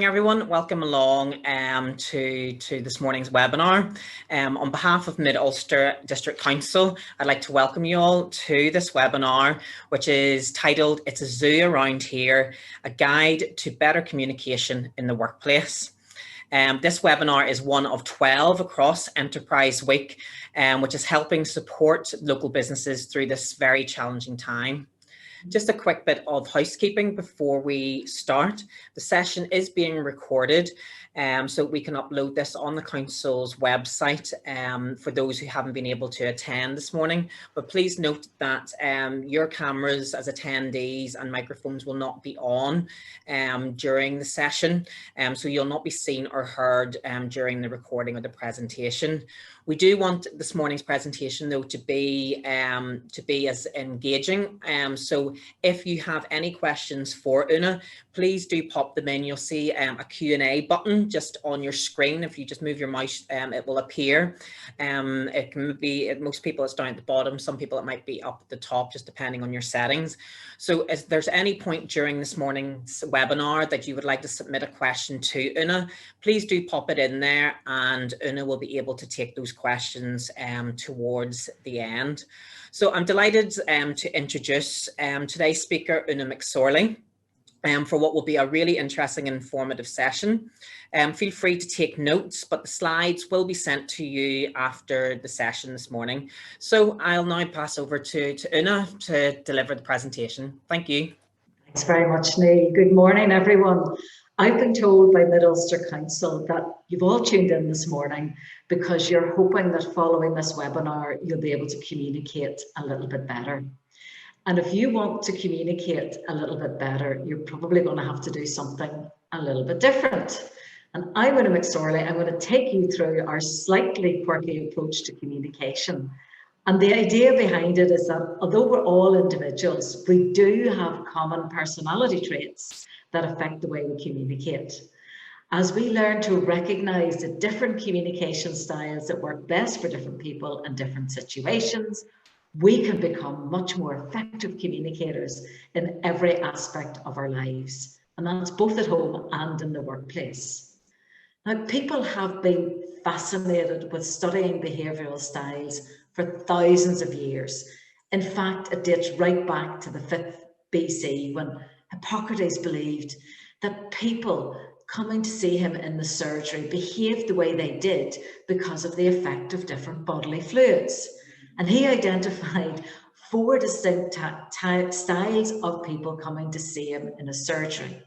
Everyone, welcome along to this morning's webinar. On behalf of Mid-Ulster District Council, I'd like to welcome you all to this webinar, which is titled "It's a Zoo Around Here, a Guide to Better Communication in the Workplace." This webinar is one of 12 across Enterprise Week, which is helping support local businesses through this very challenging time. Just a quick bit of housekeeping before we start. The session is being recorded, so we can upload this on the council's website for those who haven't been able to attend this morning. But please note that your cameras as attendees and microphones will not be on during the session, so you'll not be seen or heard during the recording of the presentation. We do want this morning's presentation, though, to be as engaging. So if you have any questions for Una, please do pop them in. You'll see a Q&A button just on your screen. If you just move your mouse, it will appear. It can be, most people it's down at the bottom. Some people it might be up at the top, just depending on your settings. So if there's any point during this morning's webinar that you would like to submit a question to Una, please do pop it in there, and Una will be able to take those questions towards the end. So I'm delighted to introduce today's speaker, Una McSorley, for what will be a really interesting and informative session. Feel free to take notes, but the slides will be sent to you after the session this morning. So I'll now pass over to Una to deliver the presentation. Thank you. Thanks very much, Neil. Good morning, everyone. I've been told by Mid-Ulster Council that you've all tuned in this morning because you're hoping that following this webinar, you'll be able to communicate a little bit better. And if you want to communicate a little bit better, you're probably going to have to do something a little bit different. And I'm Una McSorley. I'm going to take you through our slightly quirky approach to communication. And the idea behind it is that although we're all individuals, we do have common personality traits that affect the way we communicate. As we learn to recognize the different communication styles that work best for different people in different situations, we can become much more effective communicators in every aspect of our lives. And that's both at home and in the workplace. Now, people have been fascinated with studying behavioral styles for thousands of years. In fact, it dates right back to the 5th BC when Hippocrates believed that people coming to see him in the surgery behaved the way they did because of the effect of different bodily fluids. And he identified 4 distinct styles of people coming to see him in a surgery.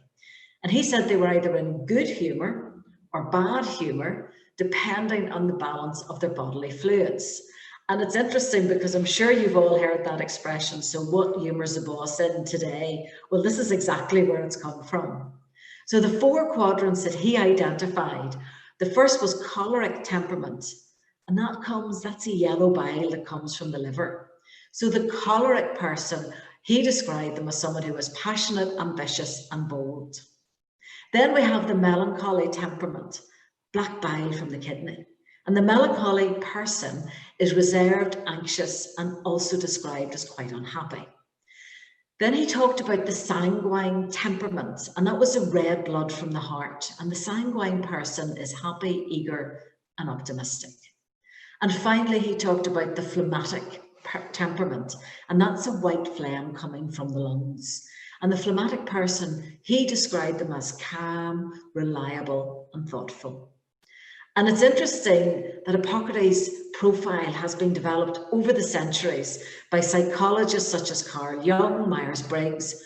And he said they were either in good humor or bad humor, depending on the balance of their bodily fluids. And it's interesting because I'm sure you've all heard that expression, so what humour's the boss in today? Well, this is exactly where it's come from. So the 4 quadrants that he identified, the first was choleric temperament, and that's a yellow bile that comes from the liver. So the choleric person, he described them as someone who was passionate, ambitious, and bold. Then we have the melancholy temperament, black bile from the kidney. And the melancholy person is reserved, anxious, and also described as quite unhappy. Then he talked about the sanguine temperament, and that was the red blood from the heart. And the sanguine person is happy, eager, and optimistic. And finally, he talked about the phlegmatic temperament, and that's a white phlegm coming from the lungs. And the phlegmatic person, he described them as calm, reliable, and thoughtful. And it's interesting that Hippocrates' profile has been developed over the centuries by psychologists such as Carl Jung, Myers-Briggs,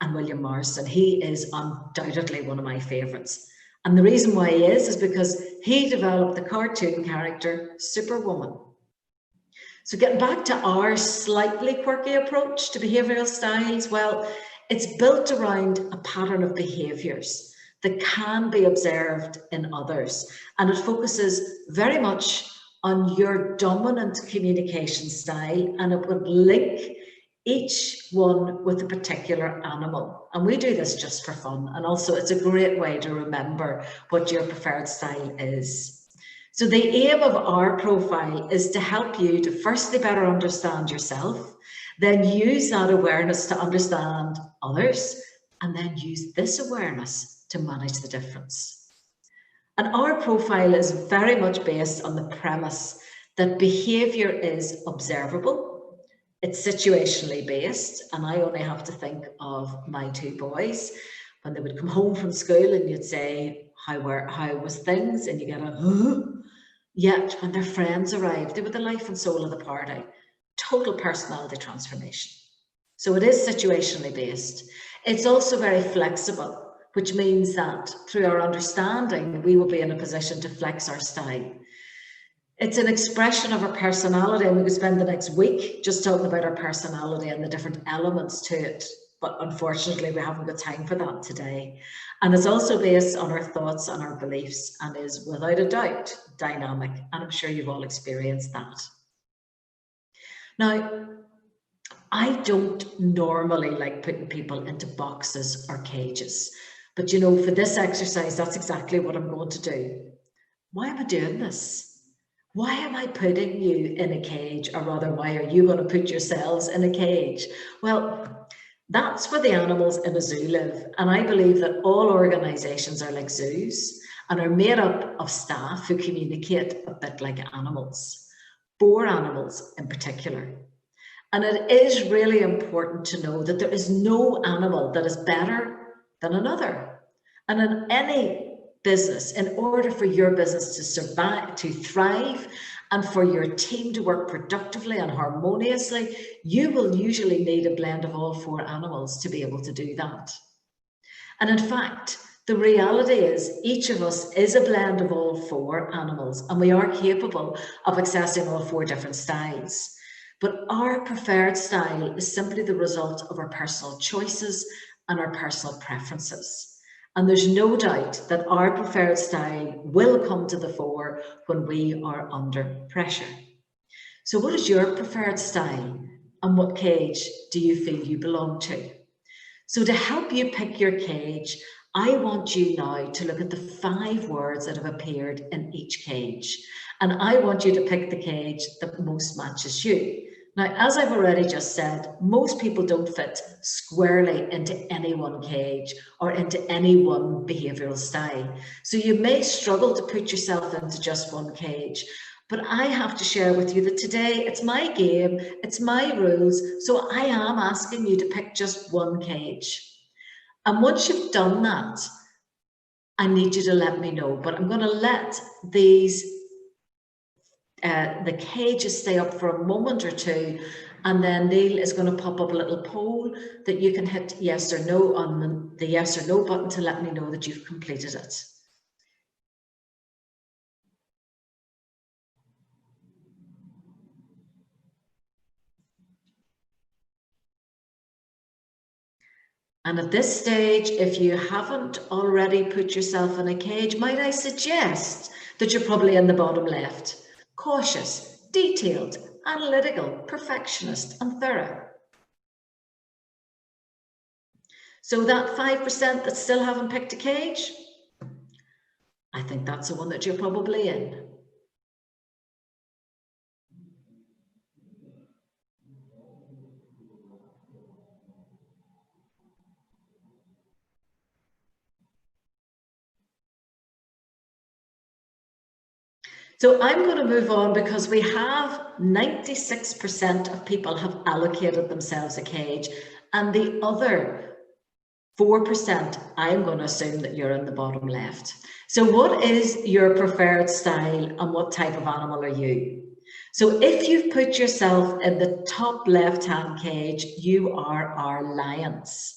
and William Marston. He is undoubtedly one of my favourites. And the reason why he is because he developed the cartoon character Superwoman. So getting back to our slightly quirky approach to behavioural styles, well, it's built around a pattern of behaviours that can be observed in others. And it focuses very much on your dominant communication style, and it would link each one with a particular animal. And we do this just for fun. And also it's a great way to remember what your preferred style is. So the aim of our profile is to help you to firstly better understand yourself, then use that awareness to understand others, and then use this awareness to manage the difference. And our profile is very much based on the premise that behaviour is observable, it's situationally based, and I only have to think of my two boys when they would come home from school and you'd say, how was things? And you get a, huh? Yet when their friends arrived, they were the life and soul of the party. Total personality transformation. So it is situationally based. It's also very flexible, which means that through our understanding, we will be in a position to flex our style. It's an expression of our personality, and we could spend the next week just talking about our personality and the different elements to it. But unfortunately, we haven't got time for that today. And it's also based on our thoughts and our beliefs, and is without a doubt dynamic. And I'm sure you've all experienced that. Now, I don't normally like putting people into boxes or cages. But you know, for this exercise, that's exactly what I'm going to do. Why am I doing this? Why am I putting you in a cage? Or rather, why are you going to put yourselves in a cage? Well, that's where the animals in a zoo live. And I believe that all organisations are like zoos and are made up of staff who communicate a bit like animals, 4 animals in particular. And it is really important to know that there is no animal that is better than another. And in any business, in order for your business to survive, to thrive, and for your team to work productively and harmoniously, you will usually need a blend of all 4 animals to be able to do that. And in fact, the reality is each of us is a blend of all 4 animals, and we are capable of accessing all 4 different styles. But our preferred style is simply the result of our personal choices and our personal preferences. And there's no doubt that our preferred style will come to the fore when we are under pressure. So what is your preferred style, and what cage do you feel you belong to? So to help you pick your cage, I want you now to look at the 5 words that have appeared in each cage. And I want you to pick the cage that most matches you. Now, as I've already just said, most people don't fit squarely into any one cage or into any one behavioural style. So you may struggle to put yourself into just one cage. But I have to share with you that today it's my game, it's my rules. So I am asking you to pick just one cage. And once you've done that, I need you to let me know. But I'm going to let these the cages stay up for a moment or two, and then Neil is going to pop up a little poll that you can hit yes or no on the yes or no button to let me know that you've completed it. And at this stage, if you haven't already put yourself in a cage, might I suggest that you're probably in the bottom left. Cautious, detailed, analytical, perfectionist, and thorough. So that 5% that still haven't picked a cage, I think that's the one that you're probably in. So I'm going to move on because we have 96% of people have allocated themselves a cage, and the other 4%, I'm going to assume that you're in the bottom left. So what is your preferred style, and what type of animal are you? So if you've put yourself in the top left-hand cage, you are our lions.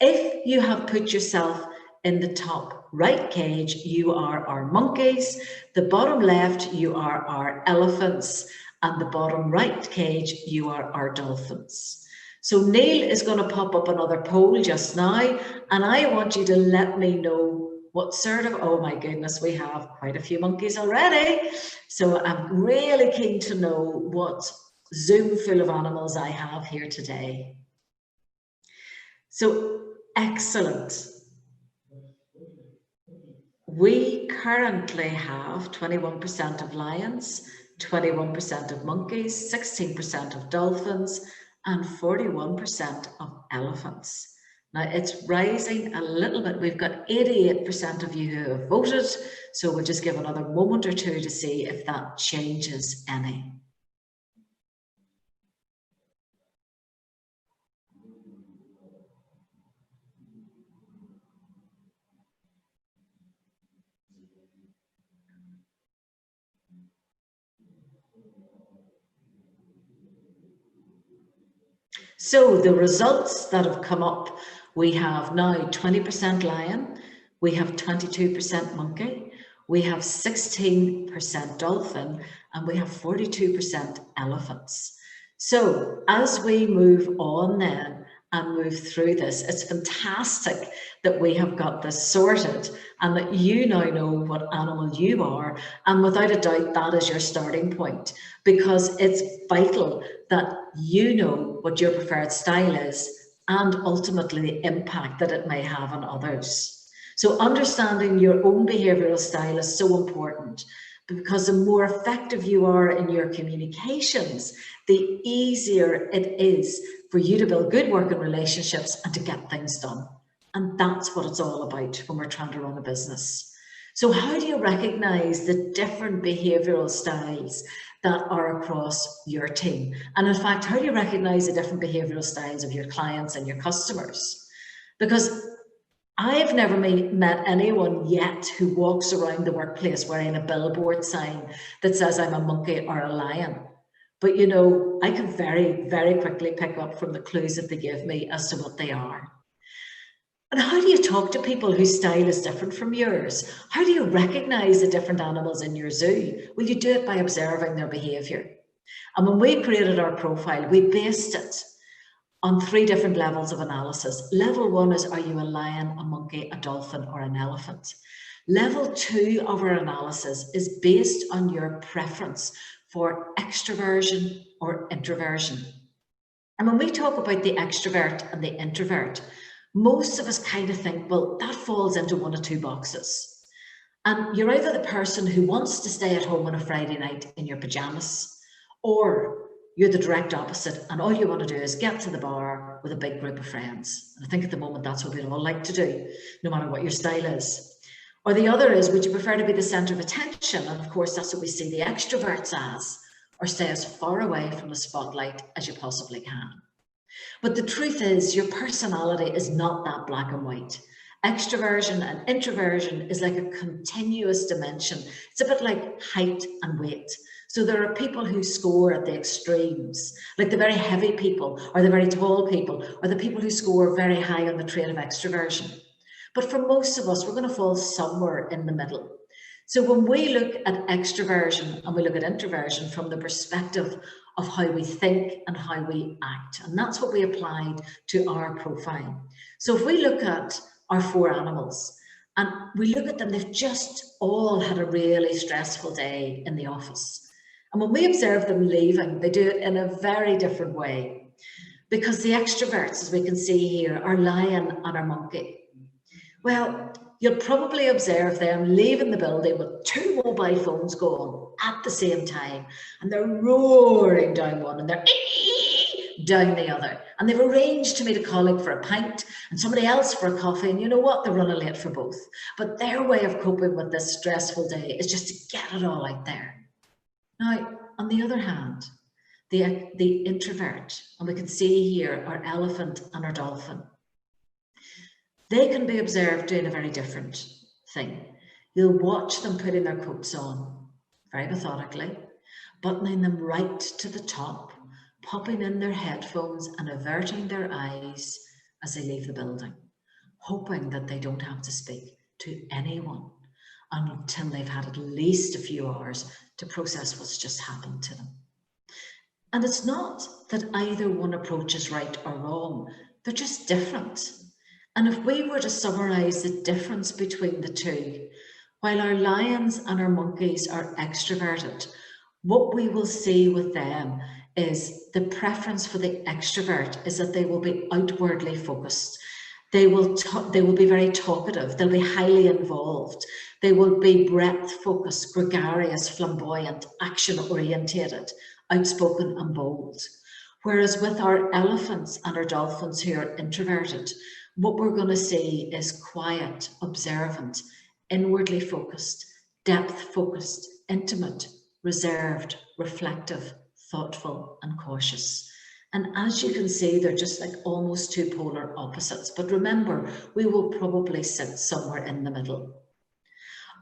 If you have put yourself in the top right cage, you are our monkeys. The bottom left, you are our elephants. And the bottom right cage, you are our dolphins. So Neil is going to pop up another poll just now, and I want you to let me know what sort of, oh my goodness, we have quite a few monkeys already. So I'm really keen to know what Zoom full of animals I have here today. So excellent. We currently have 21% of lions, 21% of monkeys, 16% of dolphins, and 41% of elephants. Now it's rising a little bit. We've got 88% of you who have voted. So we'll just give another moment or two to see if that changes any. So the results that have come up, we have now 20% lion, we have 22% monkey, we have 16% dolphin, and we have 42% elephants. So as we move on then and move through this, it's fantastic that we have got this sorted and that you now know what animal you are, and without a doubt that is your starting point, because it's vital that you know what your preferred style is and ultimately the impact that it may have on others. So understanding your own behavioural style is so important, because the more effective you are in your communications, the easier it is for you to build good working relationships and to get things done. And that's what it's all about when we're trying to run a business. So how do you recognise the different behavioural styles that are across your team? And in fact, how do you recognise the different behavioural styles of your clients and your customers? Because I've never met anyone yet who walks around the workplace wearing a billboard sign that says I'm a monkey or a lion. But you know, I can very, very quickly pick up from the clues that they give me as to what they are. And how do you talk to people whose style is different from yours? How do you recognise the different animals in your zoo? Well, you do it by observing their behaviour. And when we created our profile, we based it on 3 different levels of analysis. Level 1 is, are you a lion, a monkey, a dolphin, or an elephant? Level 2 of our analysis is based on your preference for extroversion or introversion. And when we talk about the extrovert and the introvert, most of us kind of think, well, that falls into 1 or 2 boxes. And you're either the person who wants to stay at home on a Friday night in your pajamas, or you're the direct opposite and all you want to do is get to the bar with a big group of friends. And I think at the moment that's what we'd all like to do, no matter what your style is. Or the other is, would you prefer to be the centre of attention? And of course, that's what we see the extroverts as, or stay as far away from the spotlight as you possibly can. But the truth is, your personality is not that black and white. Extroversion and introversion is like a continuous dimension. It's a bit like height and weight. So there are people who score at the extremes, like the very heavy people, or the very tall people, or the people who score very high on the trait of extroversion. But for most of us, we're going to fall somewhere in the middle. So when we look at extroversion and we look at introversion from the perspective of how we think and how we act, and that's what we applied to our profile. So if we look at our 4 animals and we look at them, they've just all had a really stressful day in the office. And when we observe them leaving, they do it in a very different way, because the extroverts, as we can see here, are lion and are monkey. Well, you'll probably observe them leaving the building with 2 mobile phones going at the same time, and they're roaring down one and they're down the other. And they've arranged to meet a colleague for a pint and somebody else for a coffee, and you know what? They're running late for both. But their way of coping with this stressful day is just to get it all out there. Now, on the other hand, the introvert, and we can see here our elephant and our dolphin, they can be observed doing a very different thing. You'll watch them putting their coats on very methodically, buttoning them right to the top, popping in their headphones and averting their eyes as they leave the building, hoping that they don't have to speak to anyone until they've had at least a few hours to process what's just happened to them. And it's not that either one approach is right or wrong, they're just different. And if we were to summarize the difference between the 2, while our lions and our monkeys are extroverted, what we will see with them is the preference for the extrovert is that they will be outwardly focused. They will be very talkative. They'll be highly involved. They will be breadth focused, gregarious, flamboyant, action orientated, outspoken and bold. Whereas with our elephants and our dolphins who are introverted, what we're going to see is quiet, observant, inwardly focused, depth focused, intimate, reserved, reflective, thoughtful, and cautious. And as you can see, they're just like almost two polar opposites. But remember, we will probably sit somewhere in the middle.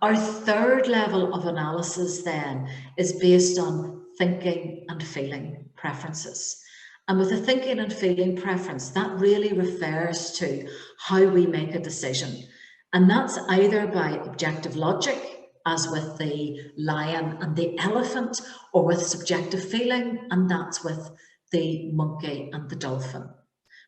Our third level of analysis then is based on thinking and feeling preferences. And with the thinking and feeling preference, that really refers to how we make a decision. And that's either by objective logic, as with the lion and the elephant, or with subjective feeling, and that's with the monkey and the dolphin.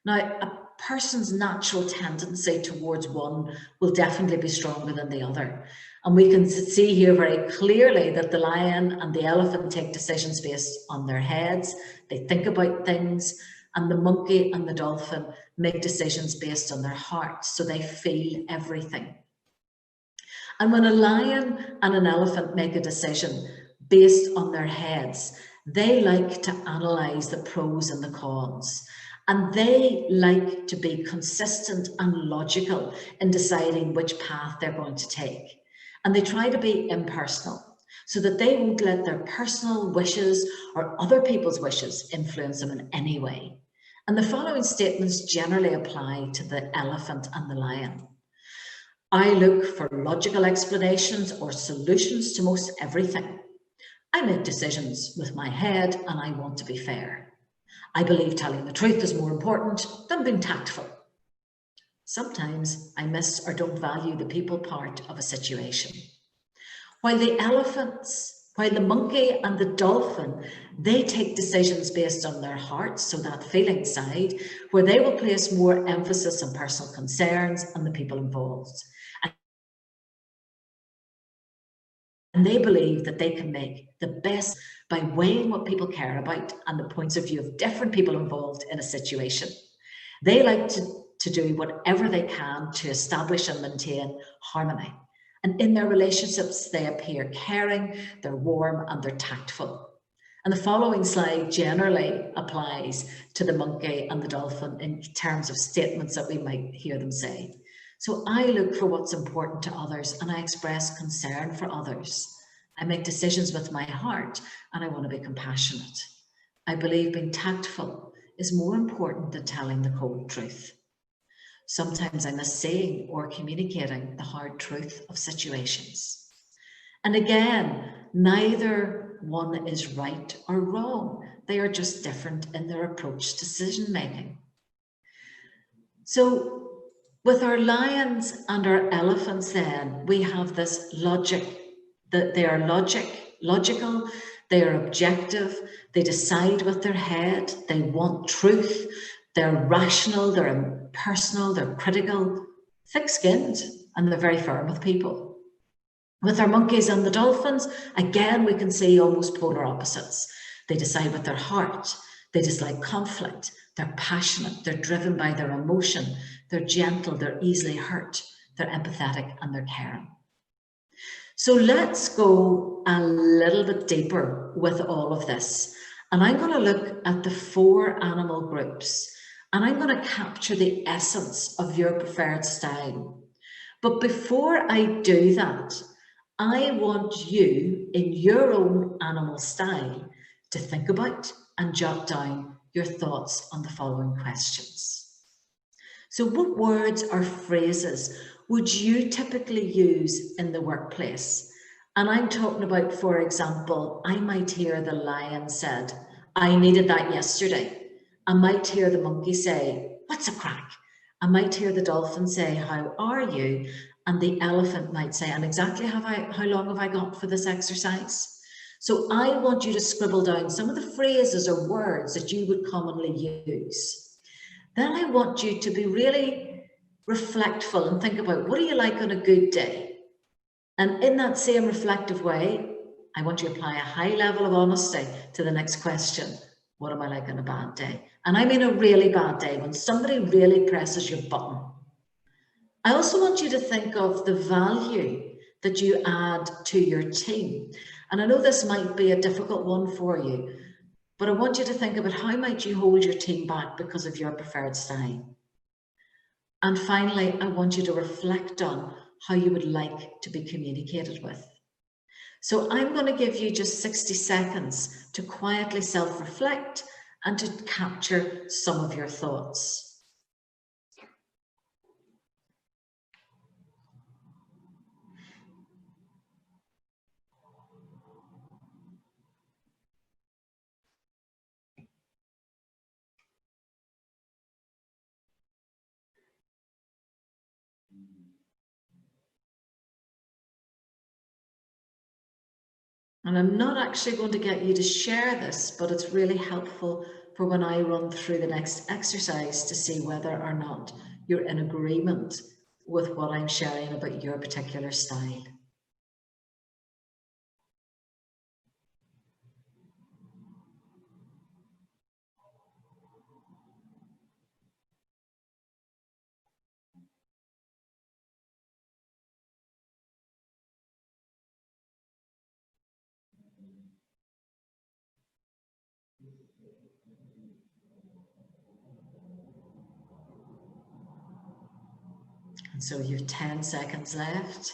Now, a person's natural tendency towards one will definitely be stronger than the other. And we can see here very clearly that the lion and the elephant take decisions based on their heads. They think about things, and the monkey and the dolphin make decisions based on their hearts. So they feel everything. And when a lion and an elephant make a decision based on their heads, they like to analyze the pros and the cons. And they like to be consistent and logical in deciding which path they're going to take. And they try to be impersonal so that they won't let their personal wishes or other people's wishes influence them in any way. And the following statements generally apply to the elephant and the lion. I look for logical explanations or solutions to most everything. I make decisions with my head and I want to be fair. I believe telling the truth is more important than being tactful. Sometimes I miss or don't value the people part of a situation. While the monkey and the dolphin, they take decisions based on their hearts, so that feeling side, where they will place more emphasis on personal concerns and the people involved. And they believe that they can make the best by weighing what people care about and the points of view of different people involved in a situation. They like to do whatever they can to establish and maintain harmony. And in their relationships, they appear caring, they're warm, and they're tactful. And the following slide generally applies to the monkey and the dolphin in terms of statements that we might hear them say. So I look for what's important to others and I express concern for others. I make decisions with my heart and I want to be compassionate. I believe being tactful is more important than telling the cold truth. Sometimes I miss saying or communicating the hard truth of situations. And again, neither one is right or wrong. They are just different in their approach to decision making. So with our lions and our elephants then, we have this logic, that they are logical, they are objective, they decide with their head, they want truth, they're rational, they're impersonal, they're critical, thick-skinned, and they're very firm with people. With our monkeys and the dolphins, again, we can see almost polar opposites. They decide with their heart, they dislike conflict, they're passionate, they're driven by their emotion, they're gentle, they're easily hurt, they're empathetic, and they're caring. So let's go a little bit deeper with all of this. And I'm going to look at the 4 animal groups, and I'm going to capture the essence of your preferred style. But before I do that, I want you, in your own animal style, to think about and jot down your thoughts on the following questions. So what words or phrases would you typically use in the workplace? And I'm talking about, for example, I might hear the lion said, I needed that yesterday. I might hear the monkey say, what's a crack? I might hear the dolphin say, how are you? And the elephant might say, and exactly how long have I got for this exercise? So I want you to scribble down some of the phrases or words that you would commonly use. Then I want you to be really reflectful and think about, what do you like on a good day? And in that same reflective way, I want you to apply a high level of honesty to the next question. What am I like on a bad day? And I mean a really bad day, when somebody really presses your button. I also want you to think of the value that you add to your team. And I know this might be a difficult one for you, but I want you to think about how might you hold your team back because of your preferred style. And finally, I want you to reflect on how you would like to be communicated with. So I'm going to give you just 60 seconds to quietly self-reflect and to capture some of your thoughts. And I'm not actually going to get you to share this, but it's really helpful for when I run through the next exercise to see whether or not you're in agreement with what I'm sharing about your particular style. And so you've 10 seconds left.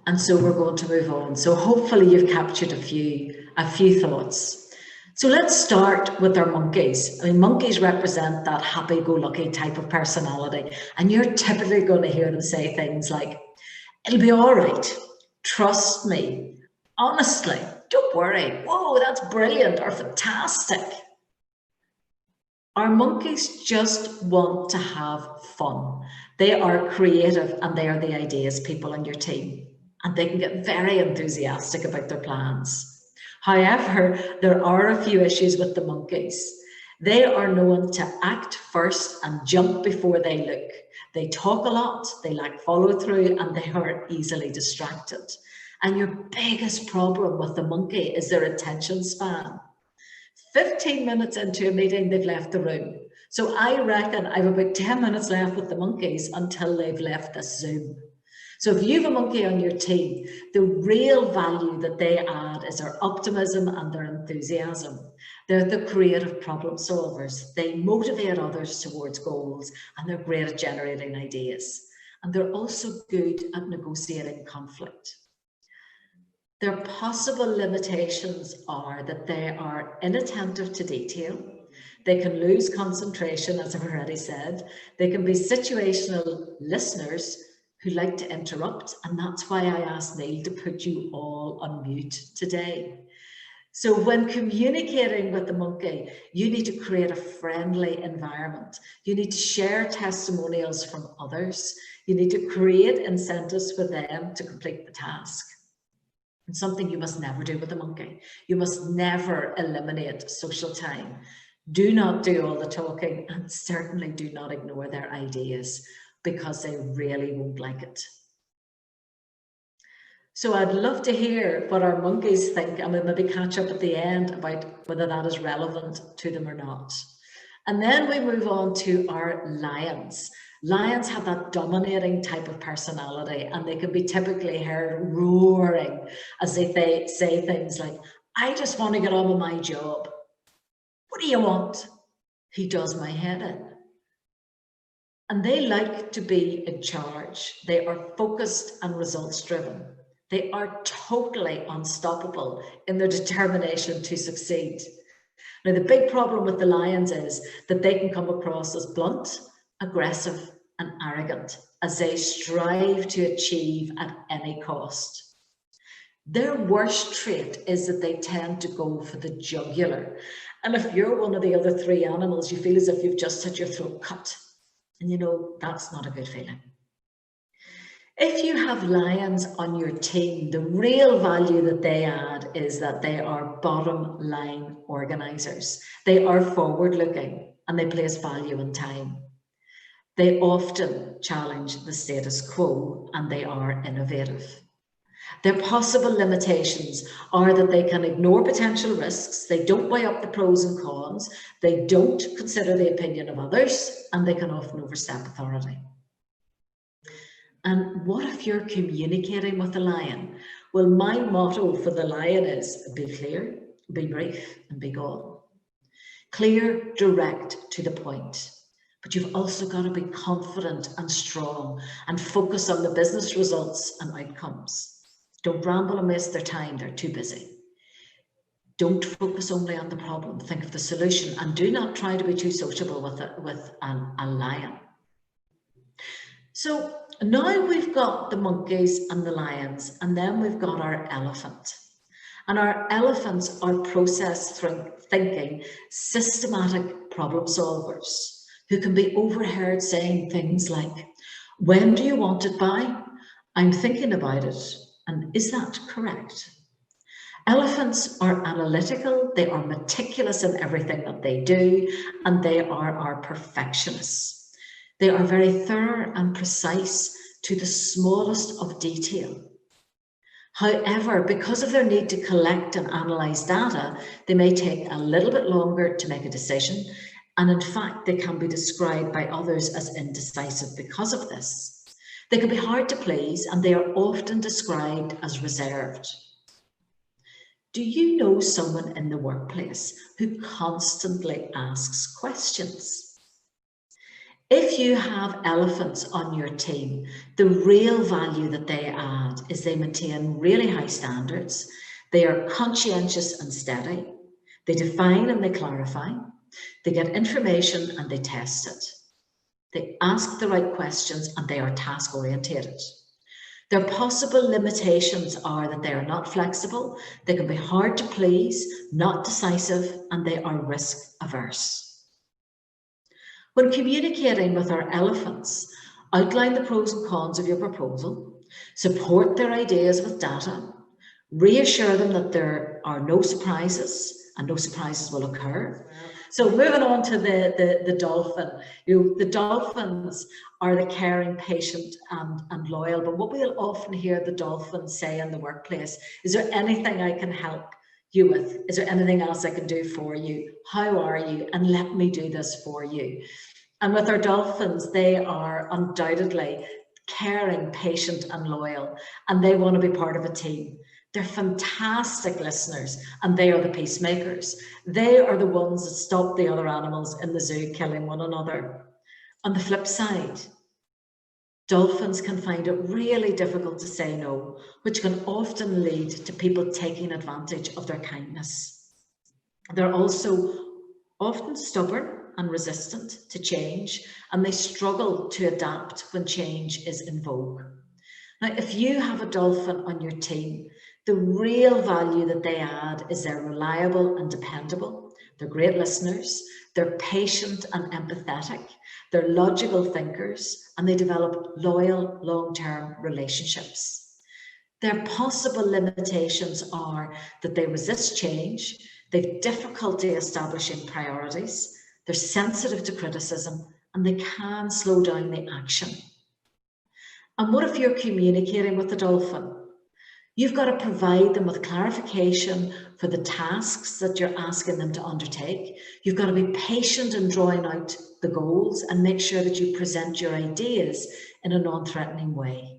And so we're going to move on. So hopefully you've captured a few thoughts. So let's start with our monkeys. I mean, monkeys represent that happy-go-lucky type of personality. And you're typically going to hear them say things like, it'll be all right. Trust me. Honestly, don't worry. Whoa, that's brilliant or fantastic. Our monkeys just want to have fun. They are creative and they are the ideas people on your team. And they can get very enthusiastic about their plans. However, there are a few issues with the monkeys. They are known to act first and jump before they look. They talk a lot, they lack follow through, and they are easily distracted. And your biggest problem with the monkey is their attention span. 15 minutes into a meeting, they've left the room. So I reckon I've about 10 minutes left with the monkeys until they've left this Zoom. So if you have a monkey on your team, the real value that they add is their optimism and their enthusiasm. They're the creative problem solvers. They motivate others towards goals and they're great at generating ideas. And they're also good at negotiating conflict. Their possible limitations are that they are inattentive to detail. They can lose concentration, as I've already said. They can be situational listeners who like to interrupt, and that's why I asked Neil to put you all on mute today. So when communicating with the monkey, you need to create a friendly environment. You need to share testimonials from others. You need to create incentives for them to complete the task. And something you must never do with a monkey. You must never eliminate social time. Do not do all the talking and certainly do not ignore their ideas because they really won't like it. So I'd love to hear what our monkeys think and we'll maybe catch up at the end about whether that is relevant to them or not. And then we move on to our lions. Lions have that dominating type of personality and they can be typically heard roaring as they say things like, I just want to get on with my job. What do you want? He does my head in. And they like to be in charge. They are focused and results driven. They are totally unstoppable in their determination to succeed. Now, the big problem with the lions is that they can come across as blunt, aggressive, and arrogant as they strive to achieve at any cost. Their worst trait is that they tend to go for the jugular. And if you're one of the other three animals, you feel as if you've just had your throat cut. And you know, that's not a good feeling. If you have lions on your team, the real value that they add is that they are bottom line organizers. They are forward looking and they place value in time. They often challenge the status quo and they are innovative. Their possible limitations are that they can ignore potential risks, they don't weigh up the pros and cons, they don't consider the opinion of others, and they can often overstep authority. And what if you're communicating with a lion? Well, my motto for the lion is be clear, Be brief and be gone. Clear, direct, to the point. But you've also got to be confident and strong and focus on the business results and outcomes. Don't ramble and waste their time. They're too busy. Don't focus only on the problem. Think of the solution, and do not try to be too sociable with a lion. So now we've got the monkeys and the lions, and then we've got our elephant. And our elephants are process thinking, systematic problem solvers who can be overheard saying things like, when do you want it by? I'm thinking about it. And is that correct? Elephants are analytical, they are meticulous in everything that they do, and they are our perfectionists. They are very thorough and precise to the smallest of detail. However, because of their need to collect and analyse data, they may take a little bit longer to make a decision, and in fact, they can be described by others as indecisive because of this. They can be hard to please, and they are often described as reserved. Do you know someone in the workplace who constantly asks questions? If you have elephants on your team, the real value that they add is they maintain really high standards, they are conscientious and steady, they define and they clarify, they get information and they test it. They ask the right questions and they are task orientated. Their possible limitations are that they are not flexible, they can be hard to please, not decisive, and they are risk averse. When communicating with our elephants, outline the pros and cons of your proposal, support their ideas with data, reassure them that there are no surprises and no surprises will occur. So moving on to the dolphin, the dolphins are the caring, patient and loyal, but what we'll often hear the dolphins say in the workplace, is there anything I can help you with? Is there anything else I can do for you? How are you? And let me do this for you. And with our dolphins, they are undoubtedly caring, patient and loyal, and they want to be part of a team. They're fantastic listeners, and they are the peacemakers. They are the ones that stop the other animals in the zoo killing one another. On the flip side, dolphins can find it really difficult to say no, which can often lead to people taking advantage of their kindness. They're also often stubborn and resistant to change, and they struggle to adapt when change is in vogue. Now, if you have a dolphin on your team, the real value that they add is they're reliable and dependable, they're great listeners, they're patient and empathetic, they're logical thinkers, and they develop loyal, long-term relationships. Their possible limitations are that they resist change, they've difficulty establishing priorities, they're sensitive to criticism, and they can slow down the action. And what if you're communicating with the dolphin? You've got to provide them with clarification for the tasks that you're asking them to undertake. You've got to be patient in drawing out the goals and make sure that you present your ideas in a non-threatening way.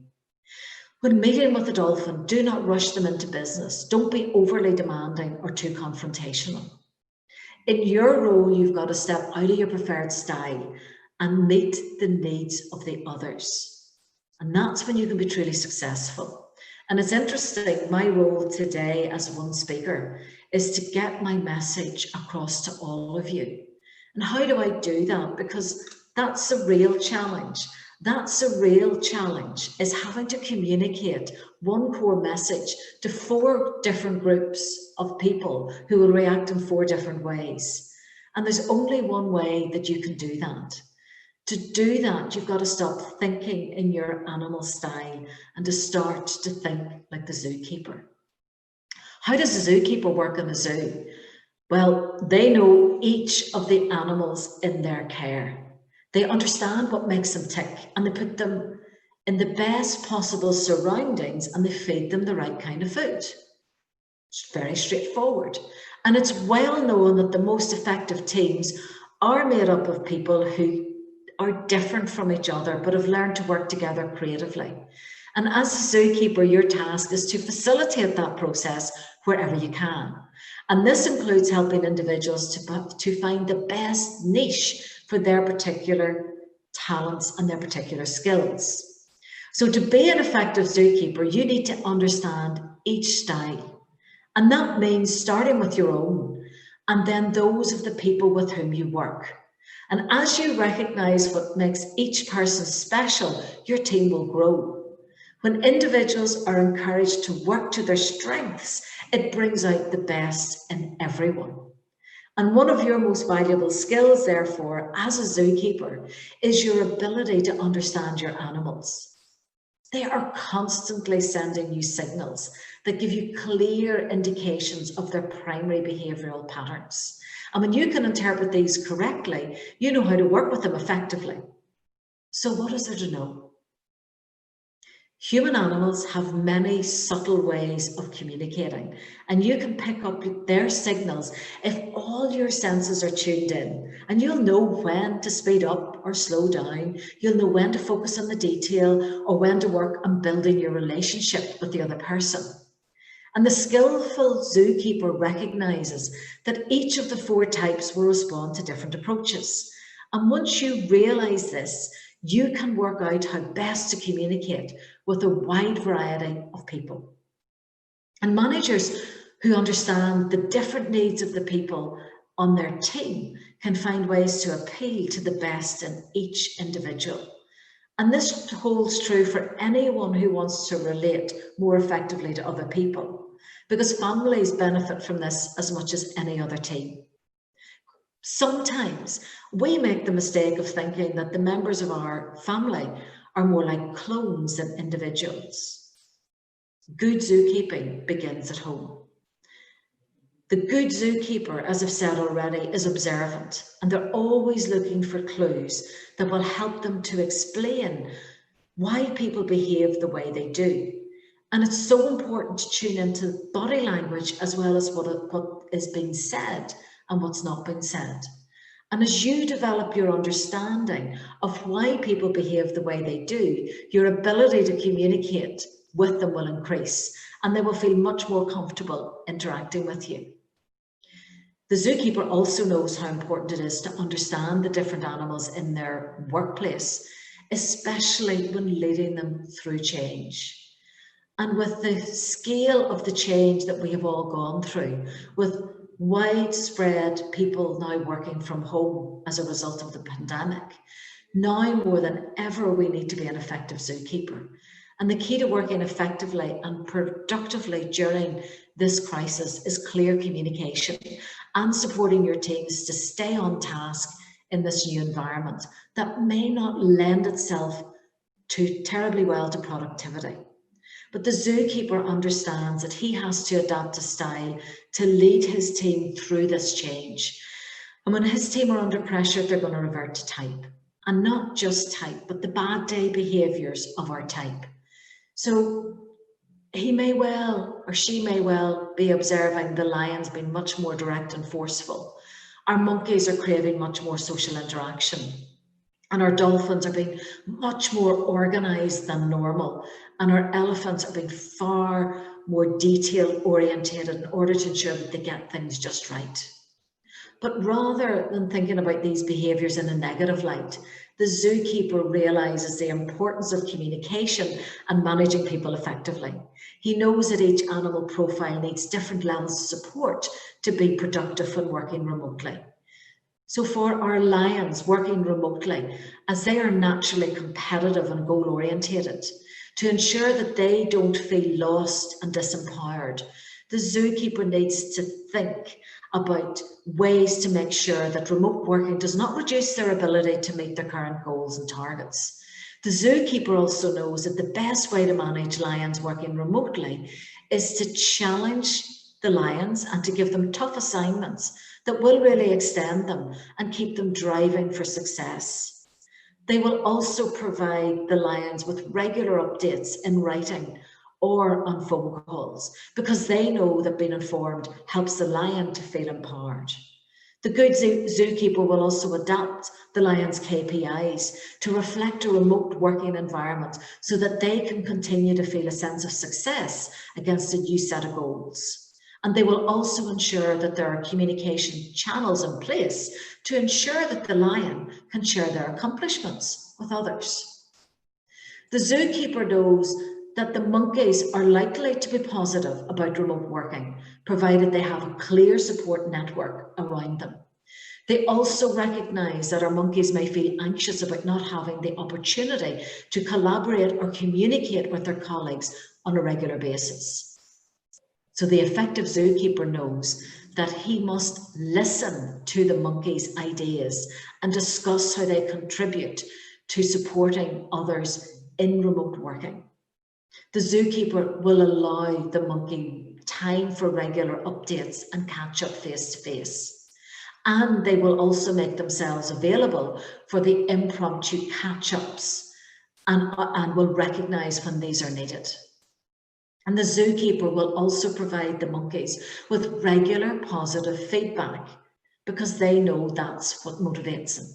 When meeting with the dolphin, do not rush them into business. Don't be overly demanding or too confrontational. In your role, you've got to step out of your preferred style and meet the needs of the others. And that's when you can be truly successful. And it's interesting, my role today as one speaker is to get my message across to all of you. And how do I do that? Because that's a real challenge. That's a real challenge, is having to communicate one core message to 4 different groups of people who will react in 4 different ways. And there's only one way that you can do that. To do that, you've got to stop thinking in your animal style and to start to think like the zookeeper. How does the zookeeper work in the zoo? Well, they know each of the animals in their care. They understand what makes them tick, and they put them in the best possible surroundings and they feed them the right kind of food. It's very straightforward. And it's well known that the most effective teams are made up of people who are different from each other, but have learned to work together creatively. And as a zookeeper, your task is to facilitate that process wherever you can. And this includes helping individuals to find the best niche for their particular talents and their particular skills. So to be an effective zookeeper, you need to understand each style. And that means starting with your own and then those of the people with whom you work. And as you recognise what makes each person special, your team will grow. When individuals are encouraged to work to their strengths, it brings out the best in everyone. And one of your most valuable skills, therefore, as a zookeeper, is your ability to understand your animals. They are constantly sending you signals that give you clear indications of their primary behavioural patterns. And when you can interpret these correctly, you know how to work with them effectively. So what is there to know? Human animals have many subtle ways of communicating, and you can pick up their signals if all your senses are tuned in, and you'll know when to speed up or slow down. You'll know when to focus on the detail or when to work on building your relationship with the other person. And the skillful zookeeper recognises that each of the 4 types will respond to different approaches. And once you realise this, you can work out how best to communicate with a wide variety of people. And managers who understand the different needs of the people on their team can find ways to appeal to the best in each individual. And this holds true for anyone who wants to relate more effectively to other people, because families benefit from this as much as any other team. Sometimes we make the mistake of thinking that the members of our family are more like clones than individuals. Good zookeeping begins at home. The good zookeeper, as I've said already, is observant, and they're always looking for clues that will help them to explain why people behave the way they do. And it's so important to tune into body language as well as what is being said and what's not being said. And as you develop your understanding of why people behave the way they do, your ability to communicate with them will increase, and they will feel much more comfortable interacting with you. The zookeeper also knows how important it is to understand the different animals in their workplace, especially when leading them through change. And with the scale of the change that we have all gone through, with widespread people now working from home as a result of the pandemic, now more than ever we need to be an effective zookeeper. And the key to working effectively and productively during this crisis is clear communication and supporting your teams to stay on task in this new environment that may not lend itself terribly well to productivity. But the zookeeper understands that he has to adapt a style to lead his team through this change. And when his team are under pressure, they're going to revert to type. And not just type, but the bad day behaviours of our type. So he may well, or she may well, be observing the lions being much more direct and forceful. Our monkeys are craving much more social interaction. And our dolphins are being much more organised than normal. And our elephants are being far more detail orientated in order to ensure that they get things just right. But rather than thinking about these behaviours in a negative light, the zookeeper realises the importance of communication and managing people effectively. He knows that each animal profile needs different levels of support to be productive when working remotely. So for our lions working remotely, as they are naturally competitive and goal orientated, to ensure that they don't feel lost and disempowered, the zookeeper needs to think about ways to make sure that remote working does not reduce their ability to meet their current goals and targets. The zookeeper also knows that the best way to manage lions working remotely is to challenge the lions and to give them tough assignments that will really extend them and keep them driving for success. They will also provide the lions with regular updates in writing or on phone calls, because they know that being informed helps the lion to feel empowered. The good zookeeper will also adapt the lion's KPIs to reflect a remote working environment so that they can continue to feel a sense of success against a new set of goals. And they will also ensure that there are communication channels in place to ensure that the lion can share their accomplishments with others. The zookeeper knows that the monkeys are likely to be positive about remote working, provided they have a clear support network around them. They also recognise that our monkeys may feel anxious about not having the opportunity to collaborate or communicate with their colleagues on a regular basis. So the effective zookeeper knows that he must listen to the monkeys' ideas and discuss how they contribute to supporting others in remote working. The zookeeper will allow the monkey time for regular updates and catch up face to face. And they will also make themselves available for the impromptu catch-ups and will recognise when these are needed. And the zookeeper will also provide the monkeys with regular positive feedback because they know that's what motivates them.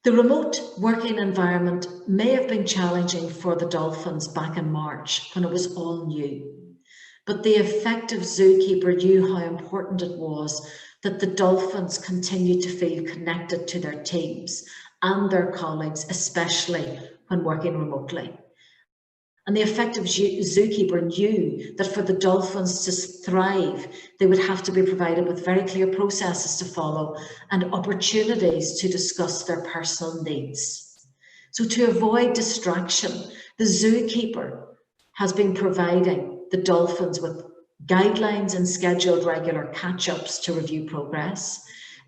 The remote working environment may have been challenging for the dolphins back in March when it was all new, but the effective zookeeper knew how important it was that the dolphins continued to feel connected to their teams and their colleagues, especially when working remotely. And the effective zookeeper knew that for the dolphins to thrive, they would have to be provided with very clear processes to follow and opportunities to discuss their personal needs. So to avoid distraction, the zookeeper has been providing the dolphins with guidelines and scheduled regular catch-ups to review progress.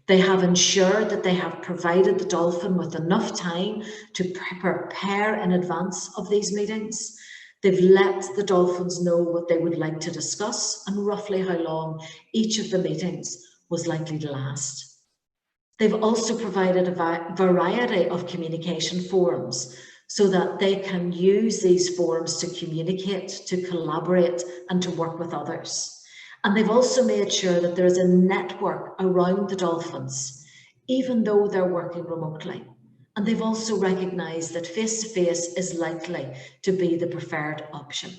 They have ensured that they have provided the dolphin with enough time to prepare in advance of these meetings. They've let the dolphins know what they would like to discuss and roughly how long each of the meetings was likely to last. They've also provided a variety of communication forums so that they can use these forums to communicate, to collaborate, and to work with others. And they've also made sure that there is a network around the dolphins, even though they're working remotely. And they've also recognised that face-to-face is likely to be the preferred option.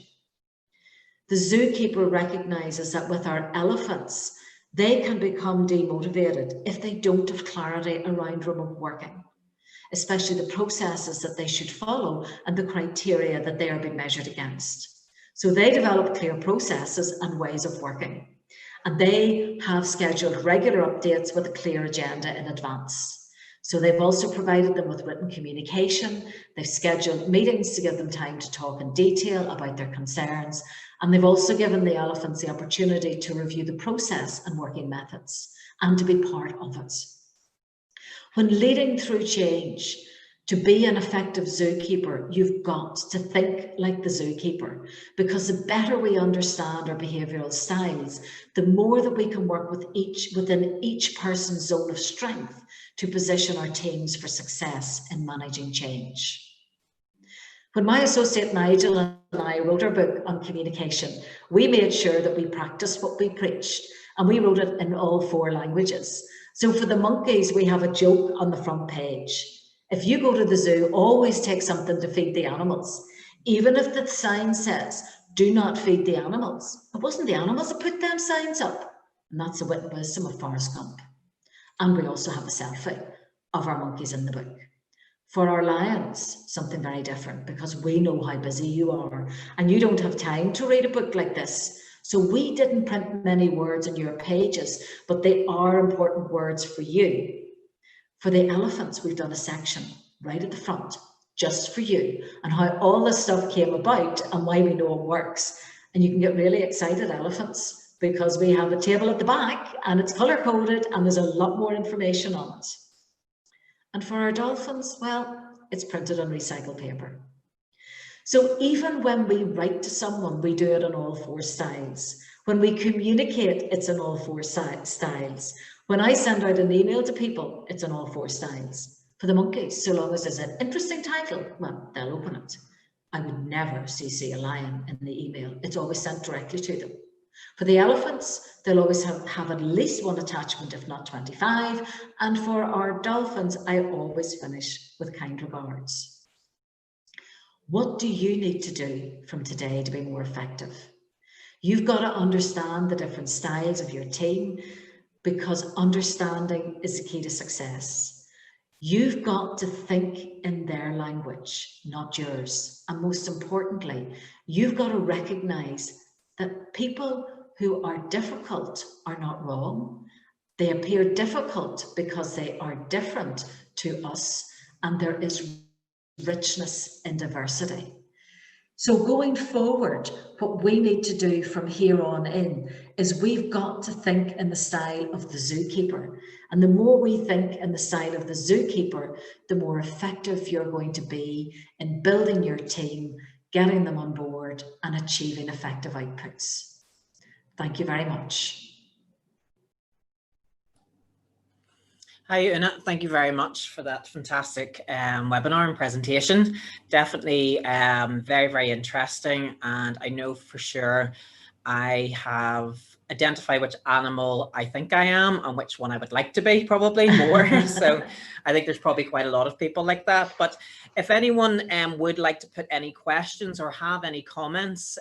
The zookeeper recognises that with our elephants, they can become demotivated if they don't have clarity around remote working, especially the processes that they should follow and the criteria that they are being measured against. So they develop clear processes and ways of working, and they have scheduled regular updates with a clear agenda in advance. So they've also provided them with written communication. They've scheduled meetings to give them time to talk in detail about their concerns. And they've also given the elephants the opportunity to review the process and working methods and to be part of it. When leading through change, to be an effective zookeeper, you've got to think like the zookeeper, because the better we understand our behavioural styles, the more that we can work within each person's zone of strength to position our teams for success in managing change. When my associate Nigel and I wrote our book on communication, we made sure that we practiced what we preached, and we wrote it in all 4 languages. So for the monkeys, we have a joke on the front page. If you go to the zoo, always take something to feed the animals. Even if the sign says, do not feed the animals. It wasn't the animals that put them signs up. And that's the wit and wisdom of Forrest Gump. And we also have a selfie of our monkeys in the book. For our lions, something very different, because we know how busy you are and you don't have time to read a book like this. So we didn't print many words on your pages, but they are important words for you. For the elephants, we've done a section right at the front, just for you, and how all this stuff came about and why we know it works. And you can get really excited, elephants, because we have a table at the back and it's color-coded and there's a lot more information on it. And for our dolphins, well, it's printed on recycled paper. So even when we write to someone, we do it in all 4 styles. When we communicate, it's in all 4 styles. When I send out an email to people, it's in all 4 styles. For the monkeys, so long as there's an interesting title, well, they'll open it. I would never CC a lion in the email. It's always sent directly to them. For the elephants, they'll always have at least 1 attachment, if not 25. And for our dolphins, I always finish with kind regards. What do you need to do from today to be more effective? You've got to understand the different styles of your team, because understanding is the key to success. You've got to think in their language, not yours. And most importantly, you've got to recognize that people who are difficult are not wrong. They appear difficult because they are different to us, and there is richness in diversity. So going forward, what we need to do from here on in is we've got to think in the style of the zookeeper. And the more we think in the style of the zookeeper, the more effective you're going to be in building your team, getting them on board, and achieving effective outputs. Thank you very much. Hi, Una. Thank you very much for that fantastic webinar and presentation. Definitely very, very interesting. And I know for sure I have identified which animal I think I am and which one I would like to be, probably more. So I think there's probably quite a lot of people like that. But if anyone would like to put any questions or have any comments,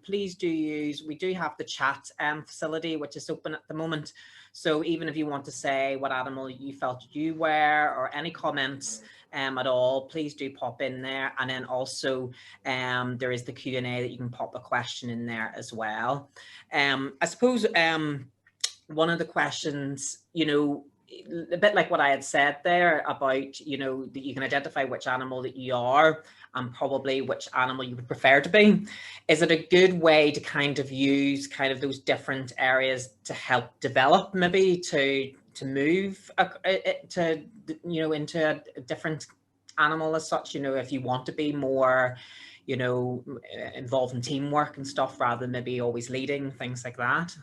please do use, we do have the chat facility, which is open at the moment. So even if you want to say what animal you felt you were or any comments at all, please do pop in there. And then also there is the Q&A that you can pop a question in there as well. I suppose one of the questions, you know, a bit like what I had said there about, you know, that you can identify which animal that you are and probably which animal you would prefer to be. Is it a good way to kind of use kind of those different areas to help develop, maybe to move to, you know, into a different animal as such, you know, if you want to be more, you know, involved in teamwork and stuff rather than maybe always leading, things like that?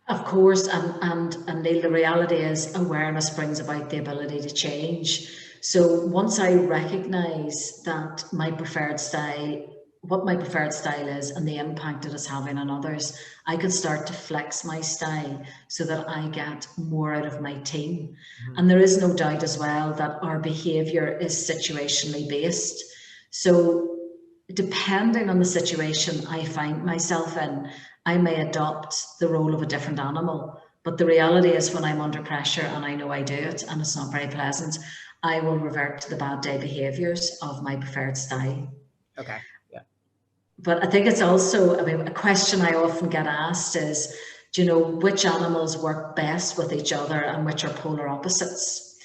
Of course, and Neil, the reality is awareness brings about the ability to change. So once I recognize that my preferred style, what my preferred style is and the impact it is having on others, I can start to flex my style so that I get more out of my team. Mm-hmm. And there is no doubt as well that our behavior is situationally based. So depending on the situation I find myself in, I may adopt the role of a different animal. But the reality is when I'm under pressure and I know I do it and it's not very pleasant, I will revert to the bad day behaviours of my preferred style. Okay, yeah. But I think it's also, I mean, a question I often get asked is, do you know which animals work best with each other and which are polar opposites?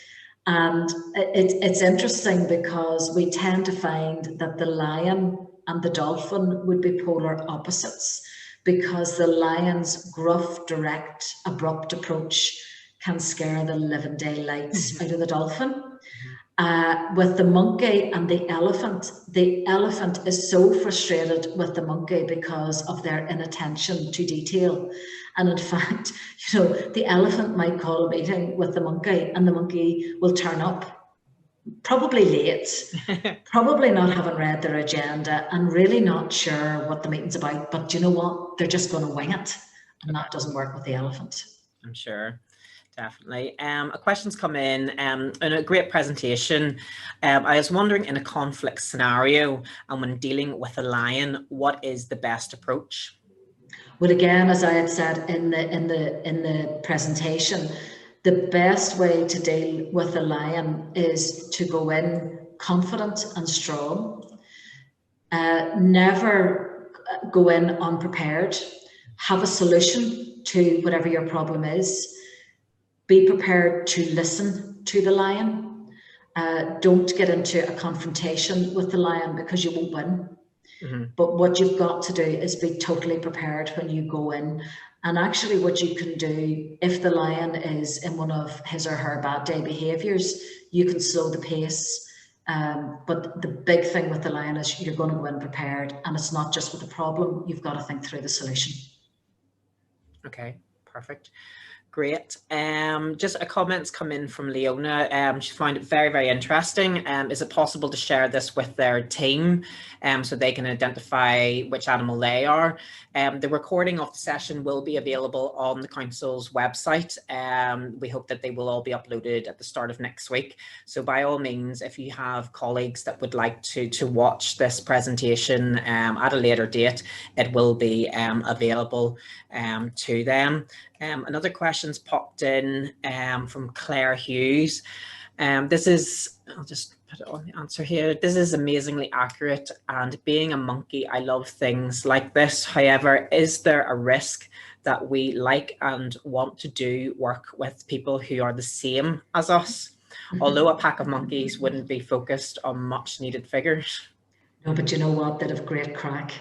And it's interesting because we tend to find that the lion and the dolphin would be polar opposites, because the lion's gruff, direct, abrupt approach can scare the living daylights out of the dolphin. With the monkey and the elephant is so frustrated with the monkey because of their inattention to detail. And in fact, you know, the elephant might call a meeting with the monkey and the monkey will turn up, probably late, probably not having read their agenda and really not sure what the meeting's about. But you know what? They're just going to wing it. And that doesn't work with the elephant. I'm sure. Definitely. A question's come in a great presentation. I was wondering, in a conflict scenario and when dealing with a lion, what is the best approach? Well, again, as I had said in the presentation, the best way to deal with a lion is to go in confident and strong. Never go in unprepared. Have a solution to whatever your problem is. Be prepared to listen to the lion. Don't get into a confrontation with the lion because you won't win. Mm-hmm. But what you've got to do is be totally prepared when you go in. And actually what you can do, if the lion is in one of his or her bad day behaviours, you can slow the pace. But the big thing with the lion is you're going to go in prepared, and it's not just with the problem, you've got to think through the solution. Okay, perfect. Great. Just a comment's come in from Leona. She found it very, very interesting. Is it possible to share this with their team so they can identify which animal they are? The recording of the session will be available on the council's website. We hope that they will all be uploaded at the start of next week. So by all means, if you have colleagues that would like to watch this presentation at a later date, it will be available to them. Another question's popped in from Claire Hughes. This is, I'll just put it on the answer here. This is amazingly accurate, and being a monkey, I love things like this. However, is there a risk that we like and want to do work with people who are the same as us? Although a pack of monkeys wouldn't be focused on much needed figures. No, but you know what? They'd have great crack.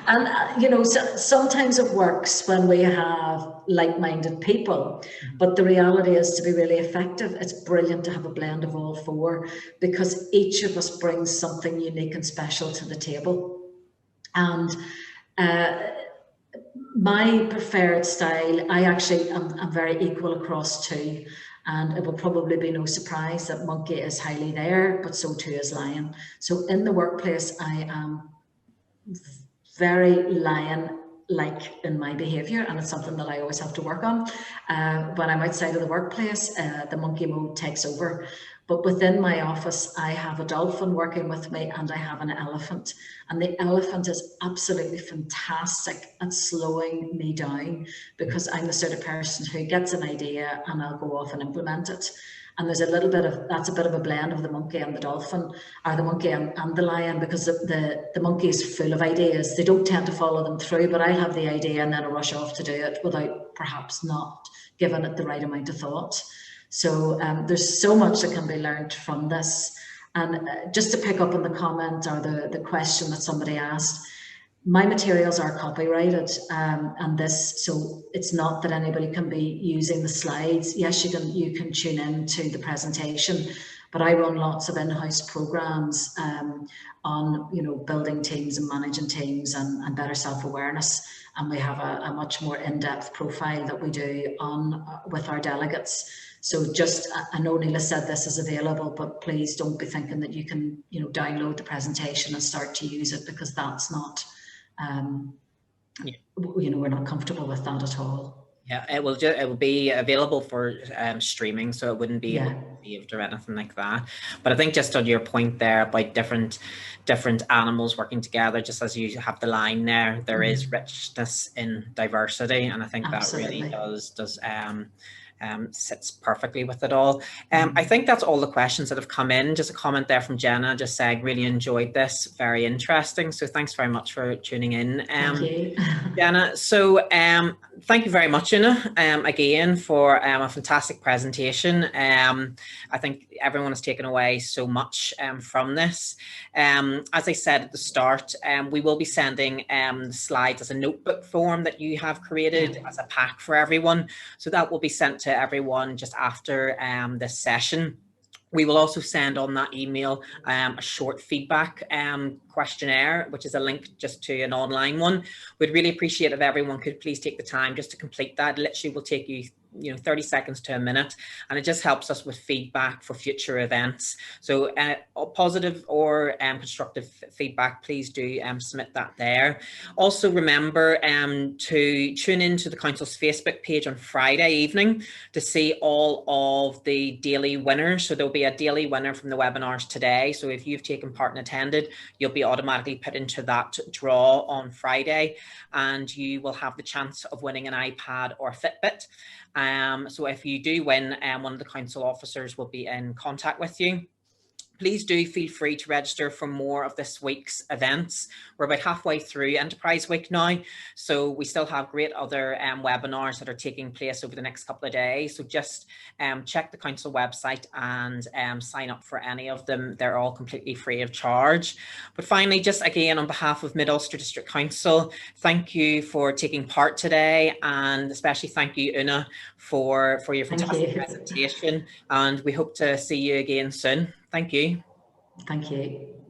And, you know, sometimes it works when we have like-minded people, but the reality is, to be really effective, it's brilliant to have a blend of all four, because each of us brings something unique and special to the table. And my preferred style, I actually am very equal across two. And it will probably be no surprise that monkey is highly there, but so too is lion. So in the workplace, I am very lion-like in my behaviour, and it's something that I always have to work on. When I'm outside of the workplace, the monkey mode takes over. But within my office, I have a dolphin working with me, and I have an elephant. And the elephant is absolutely fantastic at slowing me down, because I'm the sort of person who gets an idea and I'll go off and implement it. And there's a little bit of, that's a bit of a blend of the monkey and the dolphin, or the monkey and the lion, because the monkey is full of ideas. They don't tend to follow them through, but I'll have the idea and then I'll rush off to do it without perhaps not giving it the right amount of thought. So there's so much that can be learned from this. And just to pick up on the comment or the question that somebody asked, my materials are copyrighted, and this, so it's not that anybody can be using the slides. Yes, you can tune in to the presentation, but I run lots of in-house programs on, you know, building teams and managing teams and better self-awareness. And we have a much more in-depth profile that we do on with our delegates. So just, I know Neela said this is available, but please don't be thinking that you can, you know, download the presentation and start to use it, because that's not, you know, we're not comfortable with that at all. Yeah, it will be available for streaming, so it wouldn't be able to be saved or anything like that. But I think just on your point there about different animals working together, just as you have the line there is richness in diversity, and I think Absolutely. That really does sits perfectly with it all. I think that's all the questions that have come in. Just a comment there from Jenna, just saying, really enjoyed this, very interesting. So thanks very much for tuning in. Thank you. Jenna, so thank you very much, Una, again for a fantastic presentation. I think everyone has taken away so much from this. As I said at the start, we will be sending the slides as a notebook form that you have created as a pack for everyone. So that will be sent to everyone just after this session. We will also send on that email a short feedback questionnaire, which is a link just to an online one. We'd really appreciate if everyone could please take the time just to complete that. It literally will take you 30 seconds to a minute, and it just helps us with feedback for future events. So positive or constructive feedback, please do submit that there. Also remember to tune into the Council's Facebook page on Friday evening to see all of the daily winners. So there'll be a daily winner from the webinars today. So if you've taken part and attended, you'll be automatically put into that draw on Friday, and you will have the chance of winning an iPad or Fitbit. So if you do win, one of the council officers will be in contact with you. Please do feel free to register for more of this week's events. We're about halfway through Enterprise Week now, so we still have great other webinars that are taking place over the next couple of days. So just check the council website and sign up for any of them. They're all completely free of charge. But finally, just again, on behalf of Mid-Ulster District Council, thank you for taking part today, and especially thank you, Una, for your fantastic presentation. And we hope to see you again soon. Thank you. Thank you.